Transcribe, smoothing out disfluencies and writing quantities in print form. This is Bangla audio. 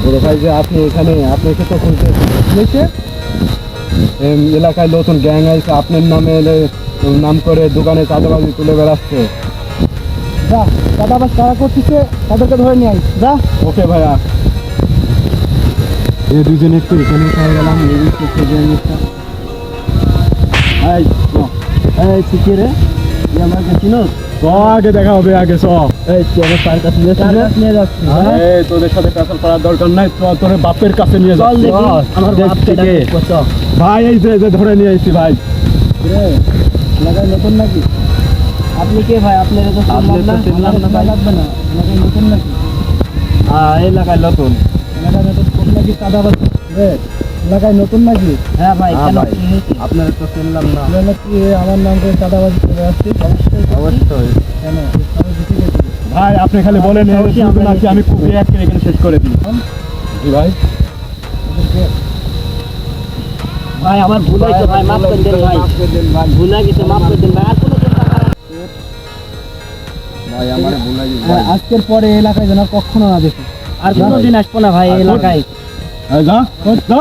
বড় ভাই যে আপনি এখানে আপনাকে তো খুঁজতে হয়েছে এলাকায় নতুন গ্যাং আছে আপনার নামে নাম করে দোকানে চাঁদাবাজি তুলে বেড়াচ্ছে। যা চাঁদাবাজ কারা করতেছে তাদেরকে ধরে নিয়ে আই যা। ওকে ভাইয়া। এই দুজন একটু এখানে খাই গেলাম এই শিখে রে তুই আমাকে চিনোস? তো আগে দেখা হবে আগে চ। এই তুই আমার তার কাছে নিয়ে যাচ্ছি। এই তোদের সাথে কাছাল করার দরকার নাই, তো তোর বাপের কাছে নিয়ে চল যাচ্ছি। দেখি আমার বাপকে ডাকবো, চল। ভাই এই যে ধরে নিয়ে আসছি ভাই। রে এলাকায় নতুন নাকি? আপনি কে ভাই? আপনার তো চিনলাম না ভাই। লাগবে না, এলাকায় নতুন নাকি? এলাকায় নতুন। এলাকায় নতুন কোন নাকি চাঁদাবাজ? রে এলাকায় নতুন নাকি? হ্যাঁ ভাই, কেন কি হয়েছে? আপনার তো চিনলাম না। আপনারা কি আমার নাম করে চাঁদাবাজি করে আসছে? অবশ্যই। কেন সবাই জিতে গেছে? ভাই আপনি খালি বলেন নাকি আমি খুবই এক এখানে শেষ করে দিই। জি ভাই। ভাই আমার ভুল হয়েছে ভাই, মাফ করে দেন ভাই। ভুল হয়ে গেছে, মাফ করে দেন ভাই। আর কোনো ভাই আমার ভুল হয়ে গেছে। আজকের পরে এই এলাকায় যেন কখনো না দেখি, আর কোনোদিন আসবো না ভাই এই এলাকায়। যা যা।